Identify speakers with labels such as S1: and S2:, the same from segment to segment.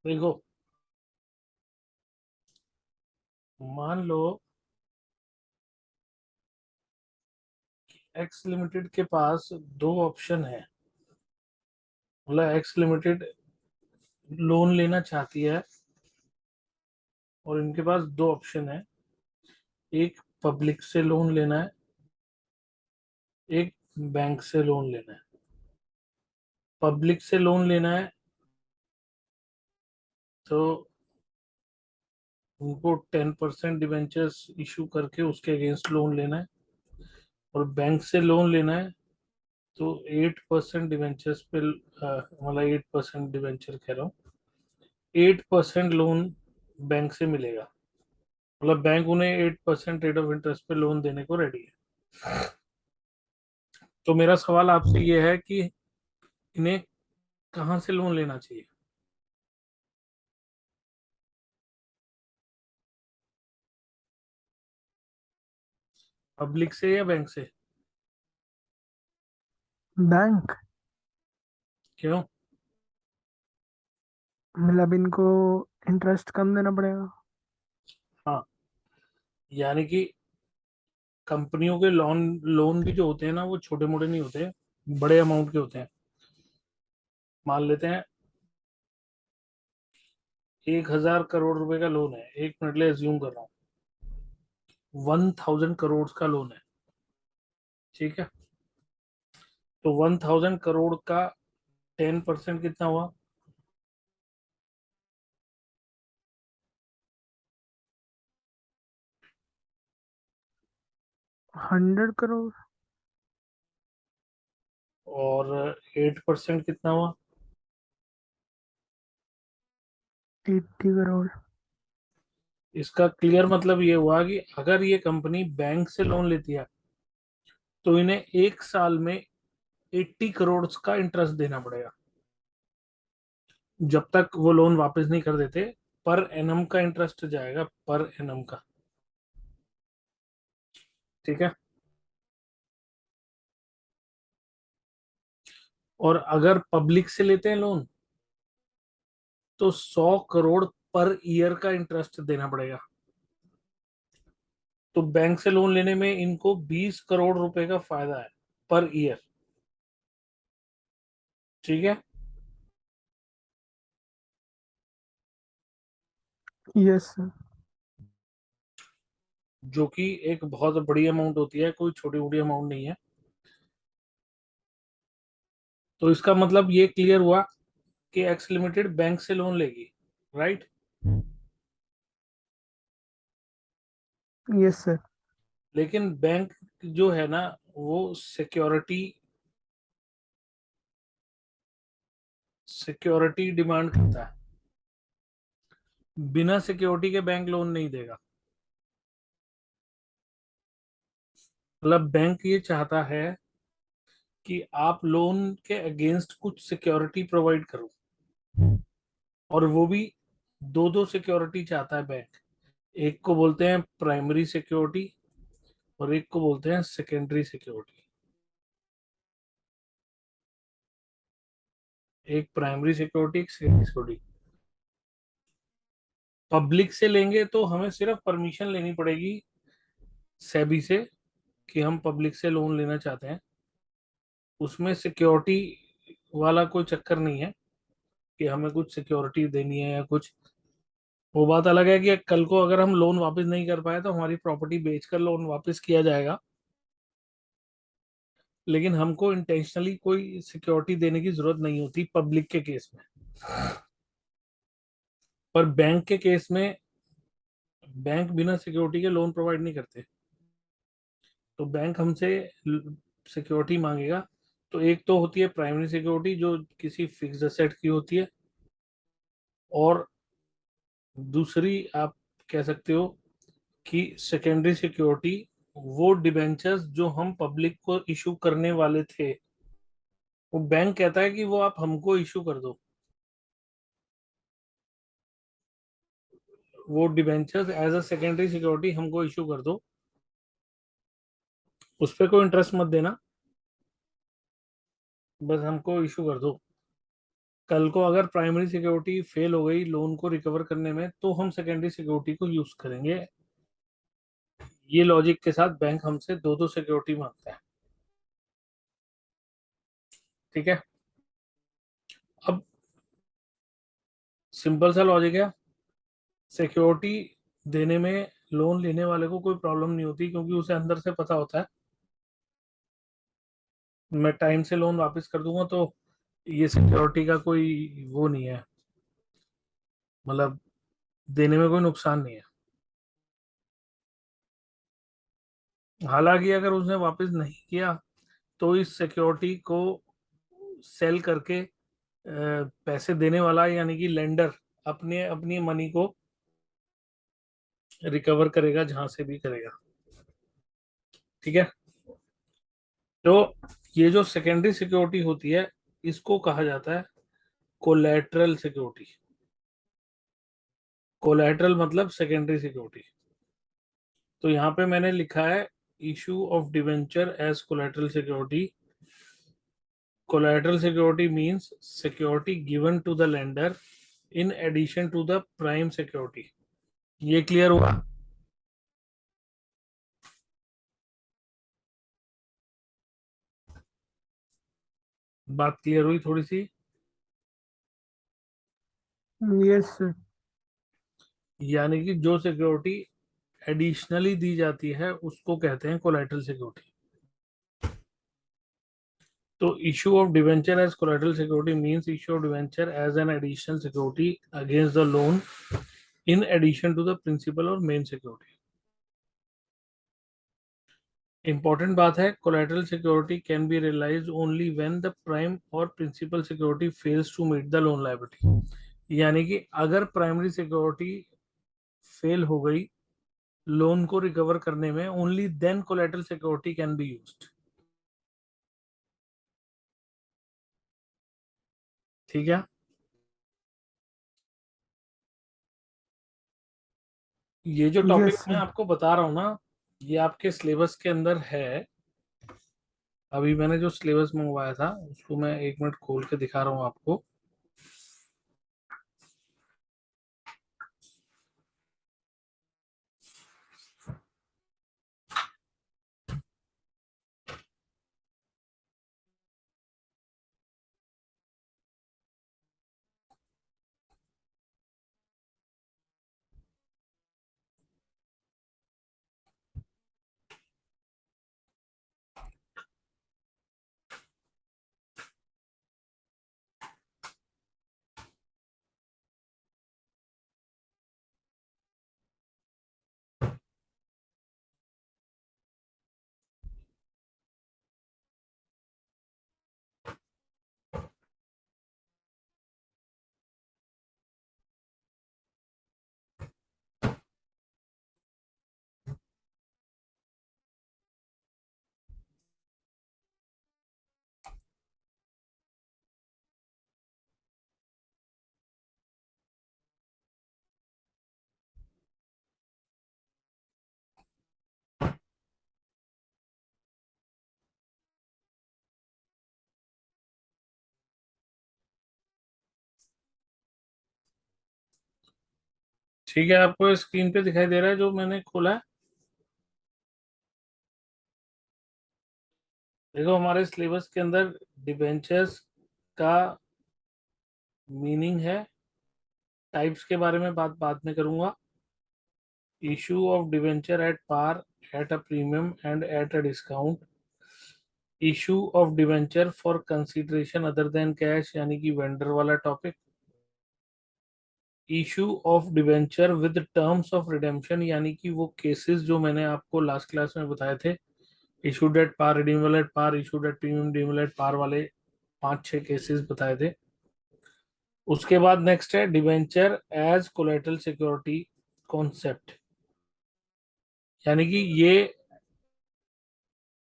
S1: देखो, मान लो x limited के पास दो ऑप्शन है। मतलब एक्स लिमिटेड लोन लेना चाहती है और इनके पास दो ऑप्शन है। एक पब्लिक से लोन लेना है, एक बैंक से लोन लेना है। पब्लिक से लोन लेना है तो उनको 10% डिवेंचर्स इशू करके उसके अगेंस्ट लोन लेना है। और बैंक से लोन लेना है तो 8% डिवेंचर्स पे मतलब 8% डिवेंचर कह रहा हूँ, 8% लोन बैंक से मिलेगा। मतलब बैंक उन्हें 8% रेट ऑफ इंटरेस्ट पे लोन देने को रेडी है। तो मेरा सवाल आपसे ये है कि इन्हें कहाँ से लोन लेना चाहिए? पब्लिक से या बैंक से?
S2: बैंक।
S1: क्यों?
S2: मतलब इनको इंटरेस्ट कम देना पड़ेगा।
S1: हाँ, यानी कि कंपनियों के लोन लोन भी जो होते हैं ना, वो छोटे मोटे नहीं होते, बड़े अमाउंट के होते हैं। मान लेते हैं 1,000 करोड़ रुपए का लोन है, एक मिनट ले अज्यूम कर रहा हूँ, 1,000 करोड़ का लोन है। ठीक है, तो 1,000 करोड़ का 10% कितना हुआ?
S2: 100 करोड़।
S1: और 8% कितना हुआ?
S2: 80 करोड़।
S1: इसका क्लियर मतलब ये हुआ कि अगर ये कंपनी बैंक से लोन लेती है तो इन्हें एक साल में 80 करोड़ का इंटरेस्ट देना पड़ेगा, जब तक वो लोन वापस नहीं कर देते। पर एनम का इंटरेस्ट जाएगा, पर एनम का। ठीक है। और अगर पब्लिक से लेते हैं लोन तो 100 करोड़ पर ईयर का इंटरेस्ट देना पड़ेगा। तो बैंक से लोन लेने में इनको 20 करोड़ रुपए का फायदा है पर ईयर। ठीक है।
S2: Yes sir.
S1: जो कि एक बहुत बड़ी अमाउंट होती है, कोई छोटी मोटी अमाउंट नहीं है। तो इसका मतलब ये क्लियर हुआ कि एक्स लिमिटेड बैंक से लोन लेगी, राइट?
S2: Yes sir.
S1: लेकिन बैंक जो है ना, वो सिक्योरिटी सिक्योरिटी डिमांड करता है। बिना सिक्योरिटी के बैंक लोन नहीं देगा। मतलब बैंक ये चाहता है कि आप लोन के अगेंस्ट कुछ सिक्योरिटी प्रोवाइड करो। और वो भी दो दो सिक्योरिटी चाहता है बैंक। एक को बोलते हैं प्राइमरी सिक्योरिटी और एक को बोलते हैं सेकेंडरी सिक्योरिटी। एक प्राइमरी सिक्योरिटी, एक सेकेंडरी सिक्योरिटी। पब्लिक से लेंगे तो हमें सिर्फ परमिशन लेनी पड़ेगी सेबी से कि हम पब्लिक से लोन लेना चाहते हैं। उसमें सिक्योरिटी वाला कोई चक्कर नहीं है कि हमें कुछ सिक्योरिटी देनी है या कुछ। वो बात अलग है कि कल को अगर हम लोन वापस नहीं कर पाए तो हमारी प्रॉपर्टी बेचकर लोन वापस किया जाएगा। लेकिन हमको इंटेंशनली कोई सिक्योरिटी देने की जरूरत नहीं होती पब्लिक के केस में। पर बैंक के केस में बैंक बिना सिक्योरिटी के लोन प्रोवाइड नहीं करते। तो बैंक हमसे सिक्योरिटी मांगेगा। तो एक तो होती है प्राइमरी सिक्योरिटी जो किसी फिक्स्ड एसेट की होती है। और दूसरी आप कह सकते हो कि सेकेंडरी सिक्योरिटी, वो डिबेंचर्स जो हम पब्लिक को इशू करने वाले थे, वो बैंक कहता है कि वो आप हमको इशू कर दो। वो debentures as a secondary security हमको इशू कर दो, उस पर कोई इंटरेस्ट मत देना, बस हमको इशू कर दो। कल को अगर प्राइमरी सिक्योरिटी फेल हो गई लोन को रिकवर करने में, तो हम सेकेंडरी सिक्योरिटी को यूज करेंगे। ये लॉजिक के साथ बैंक हमसे दो दो सिक्योरिटी मांगता है। ठीक है। अब सिंपल सा लॉजिक है। सिक्योरिटी देने में लोन लेने वाले को कोई प्रॉब्लम नहीं होती, क्योंकि उसे अंदर से पता होता है मैं टाइम से लोन वापस कर दूंगा, तो ये सिक्योरिटी का कोई वो नहीं है, मतलब देने में कोई नुकसान नहीं है। हालांकि अगर उसने वापस नहीं किया, तो इस सिक्योरिटी को सेल करके पैसे देने वाला यानी कि लेंडर अपने अपनी मनी को रिकवर करेगा, जहां से भी करेगा। ठीक है। तो ये जो सेकेंडरी सिक्योरिटी होती है, इसको कहा जाता है कोलैटरल सिक्योरिटी। कोलैटरल मतलब सेकेंडरी सिक्योरिटी। तो यहाँ पे मैंने लिखा है issue of debenture as collateral security. Collateral security means security given to the lender in addition to the prime security. ये क्लियर हुआ? बात क्लियर हुई थोड़ी सी?
S2: Yes sir.
S1: यानी कि जो सिक्योरिटी एडिशनली दी जाती है उसको कहते हैं कोलैटरल सिक्योरिटी। तो issue of debenture as collateral security means issue of debenture as an additional security against the loan in addition to the principal or main security। Important बात है, collateral security can be realized only when the prime or principal security fails to meet the loan liability। यानी कि अगर primary security fail हो गई loan को recover करने में, only then collateral security can be used. ठीक है। ये जो
S2: यस
S1: टॉपिक मैं
S2: सर।
S1: आपको बता रहा हूँ ना, ये आपके सिलेबस के अंदर है। अभी मैंने जो सिलेबस मंगवाया था उसको मैं 1 मिनट खोल के दिखा रहा हूँ आपको। ठीक है, आपको स्क्रीन पे दिखाई दे रहा है जो मैंने खोला है? देखो, हमारे सिलेबस के अंदर डिबेंचर्स का मीनिंग है, टाइप्स के बारे में बात बाद में करूंगा। Issue of debenture at par, at a premium and at a discount. Issue of debenture for consideration other than cash, यानी कि वेंडर वाला topic. Issue of debenture with terms of redemption, यानी कि वो केसेस जो मैंने आपको लास्ट क्लास में बताए थे, issued at par, redeemable at par, issued at premium, redeemable at par वाले 5-6 केसेस बताए थे। उसके बाद नेक्स्ट है debenture as collateral security concept, यानी कि ये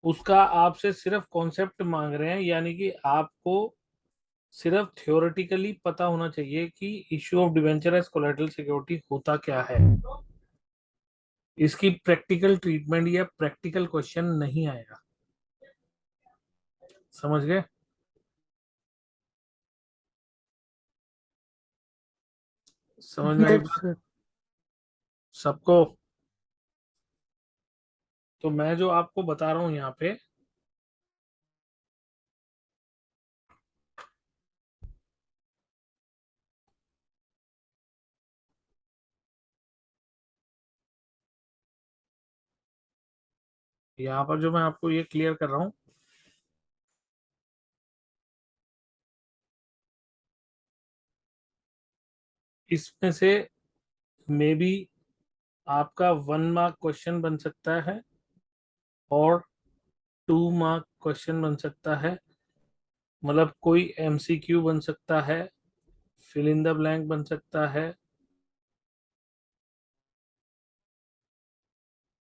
S1: उसका आपसे सिर्फ कॉन्सेप्ट मांग रहे हैं, यानी कि आपको सिर्फ थ्योरेटिकली पता होना चाहिए कि issue of debenture as collateral security होता क्या है। इसकी प्रैक्टिकल ट्रीटमेंट या प्रैक्टिकल क्वेश्चन नहीं आएगा। समझ गए? समझ में आई
S2: यस
S1: बात
S2: सर।
S1: सबको? तो मैं जो आपको बता रहा हूँ यहाँ पे, यहाँ पर जो मैं आपको ये क्लियर कर रहा हूँ, इसमें से मे बी आपका 1 मार्क क्वेश्चन बन सकता है और 2 मार्क क्वेश्चन बन सकता है। मतलब कोई एमसीक्यू बन सकता है, फिल इन द ब्लैंक बन सकता है,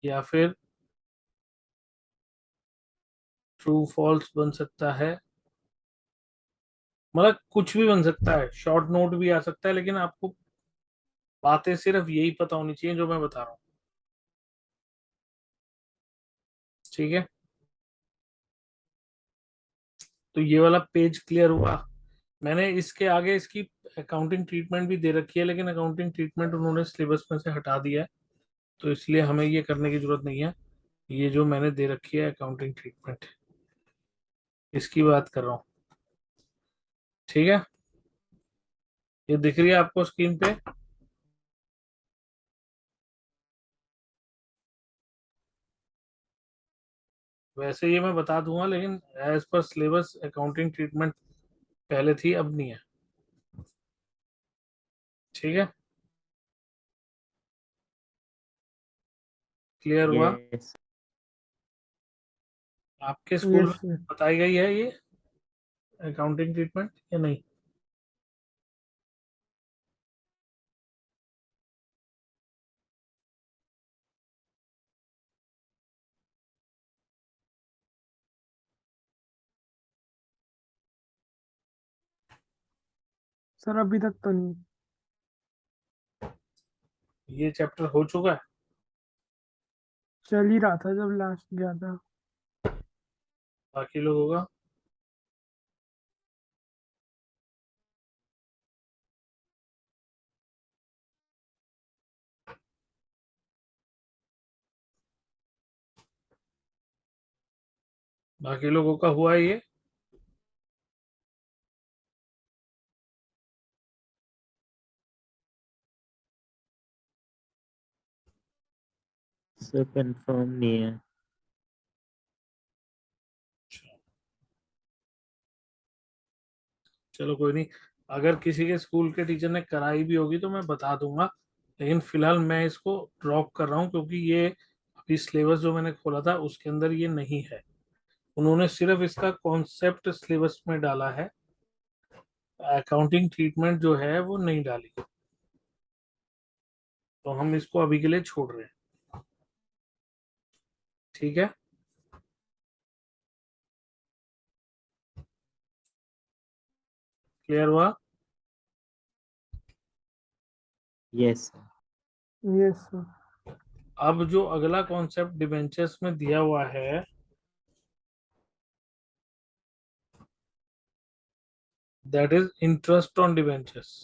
S1: या फिर ट्रू फॉल्स बन सकता है। मतलब कुछ भी बन सकता है, शॉर्ट नोट भी आ सकता है, लेकिन आपको बातें सिर्फ यही पता होनी चाहिए जो मैं बता रहा हूँ। ठीक है, तो ये वाला पेज क्लियर हुआ। मैंने इसके आगे इसकी अकाउंटिंग ट्रीटमेंट भी दे रखी है, लेकिन अकाउंटिंग ट्रीटमेंट उन्होंने सिलेबस में से हटा दिया है, तो इसलिए हमें ये करने की जरूरत नहीं है। ये जो मैंने दे रखी है अकाउंटिंग ट्रीटमेंट, इसकी बात कर रहा हूँ। ठीक है, ये दिख रही है आपको स्क्रीन पे? वैसे ये मैं बता दूंगा, लेकिन as per syllabus accounting treatment पहले थी, अब नहीं है। ठीक है, क्लियर हुआ?
S3: यस
S1: आपके स्कूल
S2: यस
S1: में
S2: सर।
S1: बताई गई है ये अकाउंटिंग ट्रीटमेंट या नहीं?
S2: सर अभी तक तो नहीं।
S1: ये चैप्टर हो चुका है?
S2: चल ही रहा था जब लास्ट गया था।
S1: बाकी लोगों का? बाकी लोगों का हुआ है ये?
S3: सर कंफर्म नहीं है।
S1: चलो कोई नहीं, अगर किसी के स्कूल के टीचर ने कराई भी होगी तो मैं बता दूंगा, लेकिन फिलहाल मैं इसको ड्रॉप कर रहा हूँ, क्योंकि ये अभी सिलेबस जो मैंने खोला था उसके अंदर ये नहीं है। उन्होंने सिर्फ इसका कॉन्सेप्ट सिलेबस में डाला है, अकाउंटिंग ट्रीटमेंट जो है वो नहीं डाली। तो हम इसको अभी के लिए छोड़ रहे हैं। ठीक है, क्लियर हुआ?
S3: Yes
S2: yes sir.
S1: अब जो अगला कॉन्सेप्ट डिबेंचर्स में दिया हुआ है, that is interest on debentures.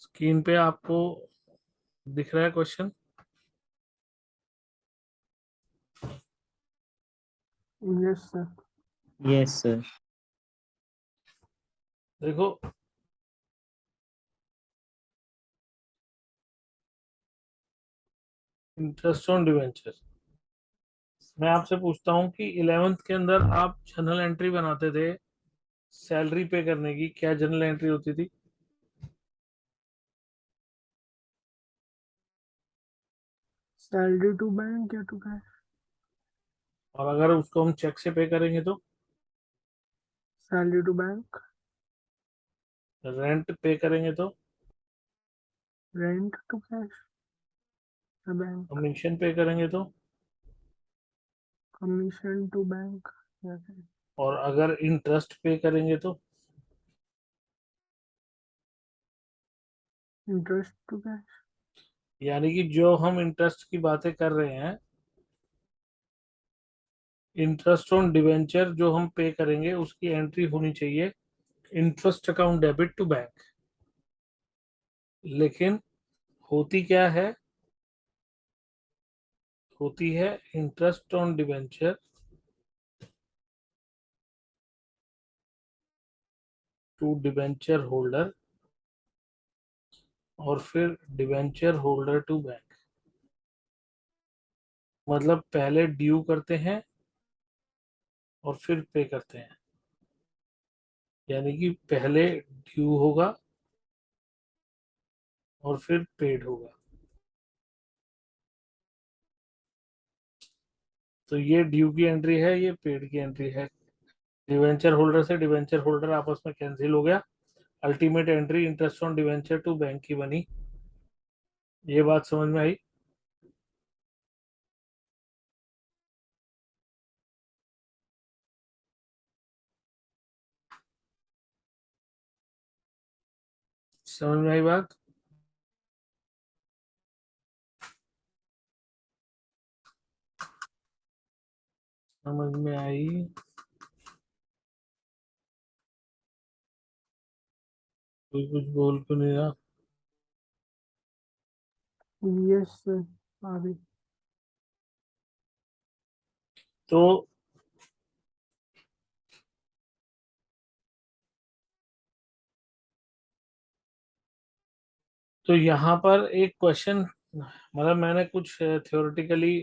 S1: Screen पे आपको दिख रहा है question?
S2: Yes sir.
S3: Yes sir.
S1: देखो, इंटरेस्ट ऑन डिबेंचर, मैं आपसे पूछता हूँ कि 11th के अंदर आप जर्नल एंट्री बनाते थे सैलरी पे करने की, क्या जर्नल एंट्री होती थी?
S2: सैलरी टू बैंक या टू कैश?
S1: और अगर उसको हम चेक से पे करेंगे तो?
S2: Salary to bank.
S1: Rent pay करेंगे तो?
S2: रेंट टू कैश या बैंक?
S1: कमीशन पे करेंगे तो?
S2: कमीशन टू बैंक या कैश?
S1: और अगर इंटरेस्ट पे करेंगे तो?
S2: Interest to cash.
S1: यानी कि जो हम इंटरेस्ट की बातें कर रहे हैं, इंटरेस्ट ऑन डिवेंचर जो हम पे करेंगे उसकी एंट्री होनी चाहिए interest account debit to bank. लेकिन होती क्या है, होती है interest on debenture to debenture holder और फिर डिवेंचर होल्डर टू बैंक। मतलब पहले ड्यू करते हैं और फिर पे करते हैं। यानी कि पहले ड्यू होगा और फिर पेड होगा। तो ये ड्यू की एंट्री है, ये पेड की एंट्री है। डिवेंचर होल्डर से डिवेंचर होल्डर आपस में कैंसिल हो गया। Ultimate entry interest on debenture to bank की बनी। ये बात समझ में आई? समझ में आई बात? समझ में आई? कोई कुछ बोल क्यों नहीं रहा?
S2: यस सर, अभी।
S1: तो यहाँ पर एक क्वेश्चन, मतलब मैंने कुछ थ्योरेटिकली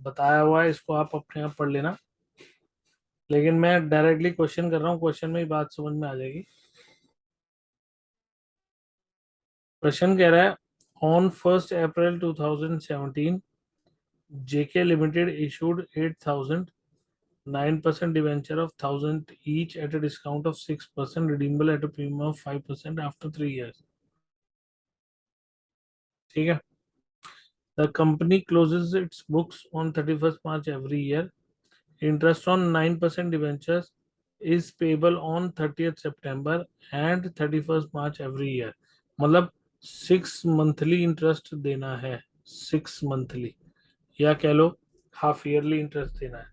S1: बताया हुआ है, इसको आप अपने आप पढ़ लेना। लेकिन मैं डायरेक्टली क्वेश्चन कर रहा हूँ, क्वेश्चन में ही बात समझ में आ जाएगी। क्वेश्चन कह रहा है, on 1 April 2017 JK Limited issued 8,000 9% debenture of 1,000 each at a discount of 6%, redeemable at a premium of 5% after 3 years. ठीक है? The company closes its books on 31st March every year. Interest on 9% debentures is payable on 30th September and 31st March every year. मतलब 6 monthly interest देना है, 6 monthly, या कह लो half yearly interest देना है।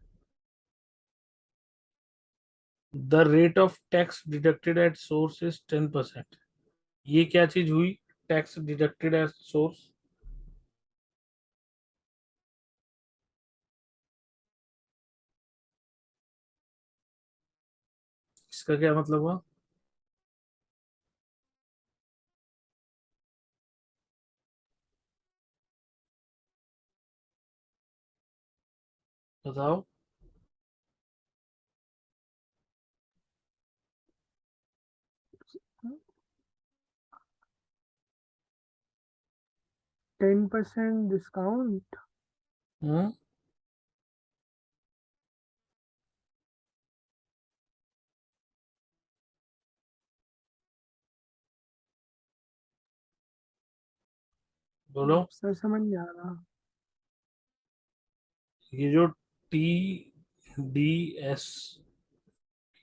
S1: The rate of tax deducted at source is 10%। ये क्या चीज हुई? Tax deducted at source. इसका क्या मतलब हुआ? बताओ।
S2: 10% डिस्काउंट।
S1: हम्म, बोलो।
S2: सर समझ नहीं आ रहा।
S1: ये जो टी डी एस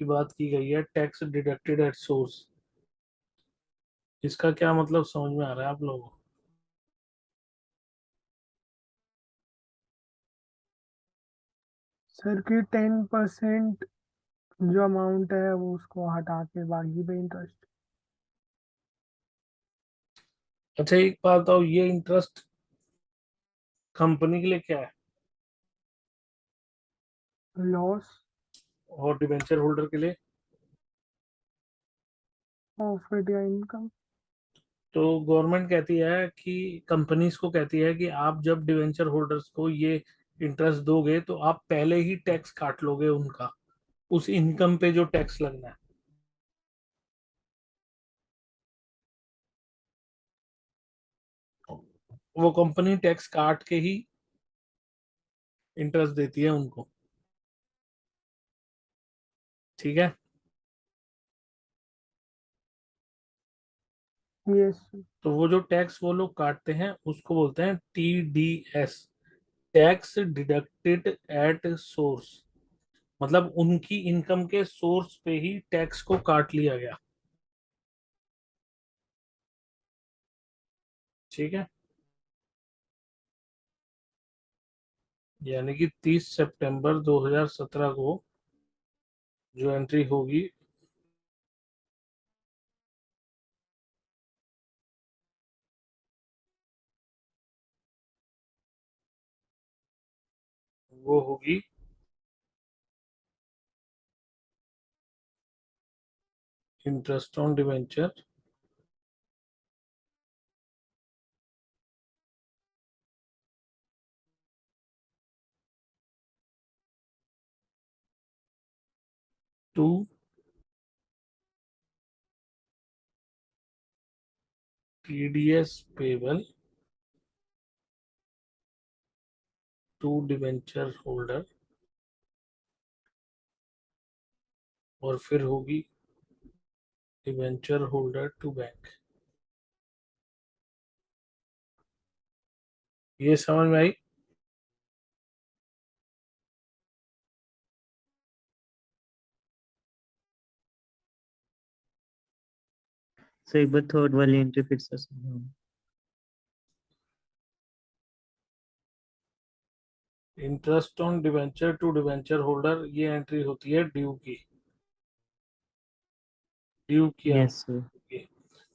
S1: की बात की गई है, टैक्स डिडक्टेड एट सोर्स, इसका क्या मतलब समझ में आ रहा है आप लोगों को?
S2: सर की 10% जो अमाउंट है वो उसको हटा के बाकी पे इंटरेस्ट।
S1: अच्छा एक बात बताओ, ये इंटरेस्ट कंपनी के लिए क्या है
S2: लॉस
S1: और डिवेंचर होल्डर के लिए?
S2: प्रॉफिट या इनकम।
S1: तो गवर्नमेंट कहती है कि, कंपनीज को कहती है कि आप जब डिवेंचर होल्डर्स को ये इंटरेस्ट दोगे तो आप पहले ही टैक्स काट लोगे उनका, उस इनकम पे जो टैक्स लगना है वो कंपनी टैक्स काट के ही इंटरेस्ट देती है उनको। ठीक है?
S2: यस।
S1: तो वो जो टैक्स वो लोग काटते हैं उसको बोलते हैं TDS, tax deducted at source. मतलब उनकी इनकम के सोर्स पे ही टैक्स को काट लिया गया। ठीक है, यानी कि 30 सितंबर 2017 को जो एंट्री होगी वो होगी interest on debenture to TDS payable to debenture holder, और फिर होगी डिवेंचर होल्डर टू बैंक। ये समझ में आई?
S3: सर एक बार थर्ड वाली एंट्री फिर से सुनाओ।
S1: Interest on debenture to debenture holder, ये एंट्री होती है ड्यू की, ड्यू की
S3: यस सर।
S1: की।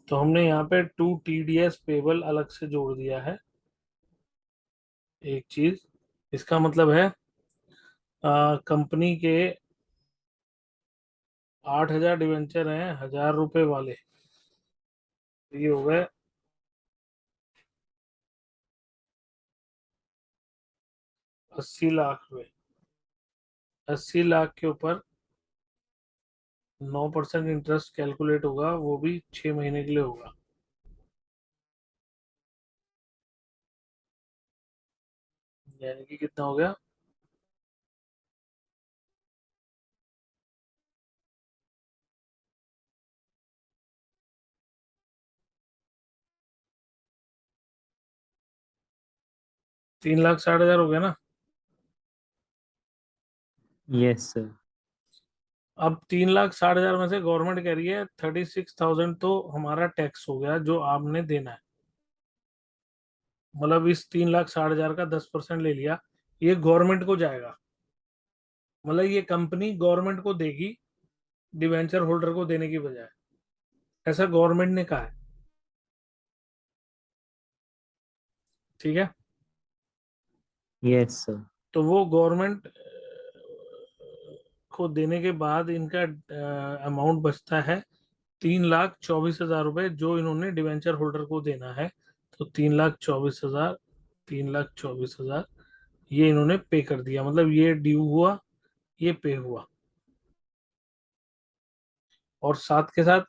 S1: तो हमने यहाँ पे टू टीडीएस पेबल अलग से जोड़ दिया है एक चीज। इसका मतलब है कंपनी के 8,000 डिवेंचर हैं 1,000 रुपए वाले, ये हो गए 80 लाख रुपए। 80 लाख के ऊपर 9% इंटरेस्ट कैलकुलेट होगा, वो भी 6 महीने के लिए होगा। यानी कि कितना हो गया? $3,60,000 हो गया ना।
S3: Yes sir.
S1: अब 3,60,000 में से गवर्नमेंट कह रही है 36,000 तो हमारा टैक्स हो गया जो आपने देना है। मतलब इस 3,60,000 का 10% ले लिया, ये गवर्नमेंट को जाएगा। मतलब ये कंपनी गवर्नमेंट को देगी डिवेंचर होल्डर को देने की बजाय, ऐसा गवर्नमेंट ने कहा है। ठीक है,
S3: यस सर।
S1: तो वो गवर्नमेंट को देने के बाद इनका अमाउंट बचता है 3,24,000 रुपए, जो इन्होंने डिवेंचर होल्डर को देना है। तो 3,24,000, 3,24,000 ये इन्होंने पे कर दिया, मतलब ये ड्यू हुआ, ये पे हुआ। और साथ के साथ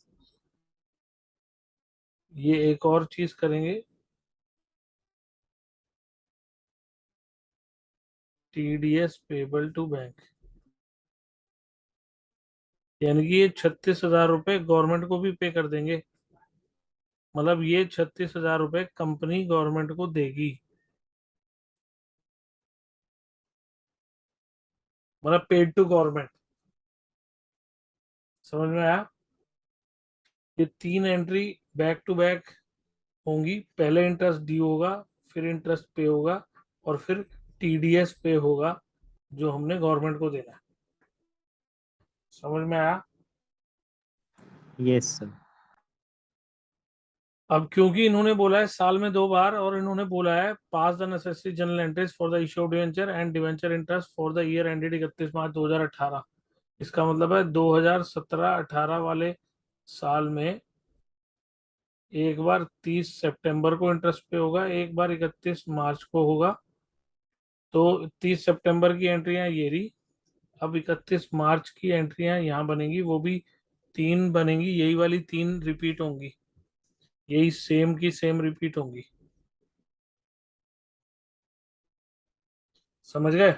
S1: ये एक और चीज करेंगे, टीडीएस पेबल टू बैंक, यानी कि ये 36,000 रुपए गवर्नमेंट को भी पे कर देंगे। मतलब ये 36,000 रुपए कंपनी गवर्नमेंट को देगी, मतलब पेड टू गवर्नमेंट। समझ में आया? ये तीन एंट्री बैक टू बैक होंगी, पहले इंटरेस्ट ड्यू होगा, फिर इंटरेस्ट पे होगा, और फिर टीडीएस पे होगा जो हमने गवर्नमेंट को देना है। समझ में आया?
S3: Yes sir.
S1: अब क्योंकि इन्होंने बोला है साल में 2 बार, और इन्होंने बोला है pass the necessary journal entries for the issue of debenture and debenture interest for the year ended 31 March 2018। इसका मतलब है 2017-18 वाले साल में एक बार 30 सितंबर को इंटरेस्ट पे होगा, एक बार 31 मार्च को होगा। तो 30 सितंबर की एंट्रियां ये रही, अब 31 मार्च की एंट्रियां यहाँ बनेंगी, वो भी 3 बनेंगी, यही वाली 3 रिपीट होंगी, यही सेम की सेम रिपीट होंगी। समझ गए?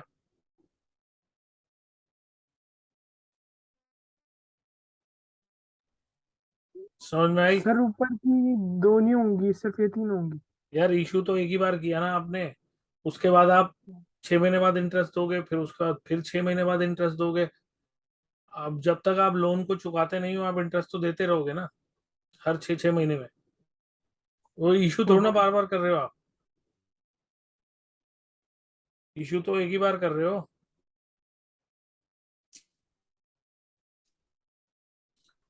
S1: समझ में आई?
S2: सर ऊपर की दो नहीं होंगी, सिर्फ ये तीन होंगी।
S1: यार इशू तो एक ही बार किया ना आपने, उसके बाद आप 6 महीने बाद इंटरेस्ट दोगे, फिर उसका फिर 6 महीने बाद इंटरेस्ट दोगे। अब जब तक आप लोन को चुकाते नहीं हो, आप इंटरेस्ट तो देते रहोगे ना, हर 6-6 महीने में। वो इशू थोड़ा ना बार बार कर रहे हो आप, इशू तो एक ही बार कर रहे हो।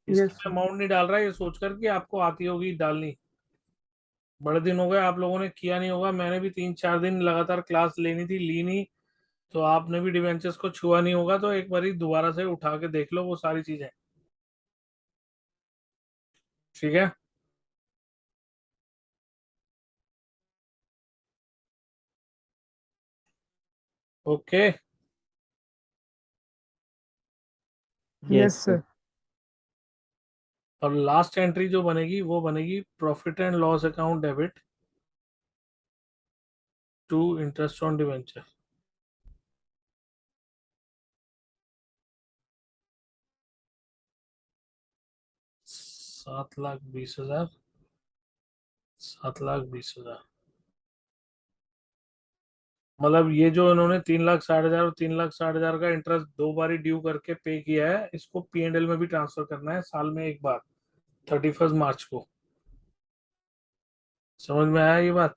S1: इसमें
S2: यस
S1: मैं
S2: सर।
S1: अमाउंट नहीं डाल रहा, ये सोचकर कि आपको आती होगी डालनी। बड़े दिन हो गए आप लोगों ने किया नहीं होगा, मैंने भी 3-4 दिन लगातार क्लास लेनी थी, ली नहीं। तो आपने भी डिवेंचर्स को छुआ नहीं होगा, तो एक बार दोबारा से उठा के देख लो वो सारी चीजें। ठीक है। Okay.
S3: Yes,
S2: yes
S3: sir.
S2: Sir.
S1: और लास्ट एंट्री जो बनेगी वो बनेगी profit and loss account debit to interest on debenture. 7,20,000, 7,20,000। मतलब ये जो इन्होंने 3,60,000 और 3,60,000 का इंटरेस्ट दो बारी ड्यू करके पे किया है, इसको P&L में भी ट्रांसफर करना है साल में एक बार, 31 मार्च को। समझ में आया ये बात?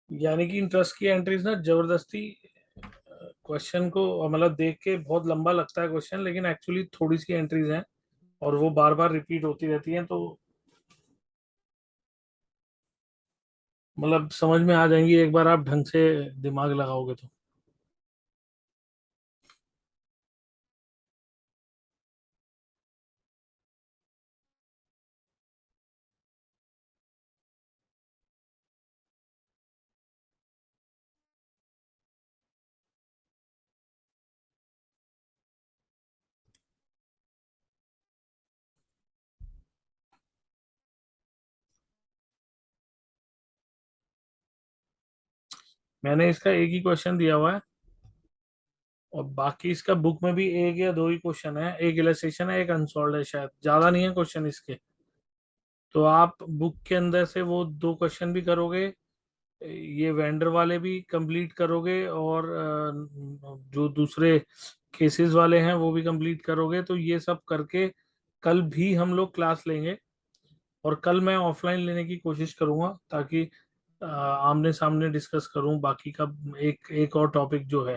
S1: यानी कि इंटरेस्ट की एंट्रीज ना जबरदस्ती क्वेश्चन को मतलब देख के बहुत लंबा लगता है क्वेश्चन, लेकिन एक्चुअली थोड़ी सी एंट्रीज हैं और वो बार बार रिपीट होती रहती हैं, तो मतलब समझ में आ जाएंगी एक बार आप ढंग से दिमाग लगाओगे तो। मैंने इसका एक ही क्वेश्चन दिया हुआ है, और बाकी इसका बुक में भी एक या दो ही क्वेश्चन है, एक इलस्ट्रेशन है, एक अनसॉल्व है, शायद ज्यादा नहीं है क्वेश्चन इसके। तो आप बुक के अंदर से वो दो क्वेश्चन भी करोगे, ये वेंडर वाले भी कंप्लीट करोगे, और जो दूसरे केसेस वाले हैं वो भी कंप्लीट करोगे, तो ये सब करके कल भी हम लोग क्लास लेंगे। और कल मैं ऑफलाइन लेने की कोशिश करूंगा, ताकि आमने सामने डिस्कस करूं बाकी का एक एक और टॉपिक जो है।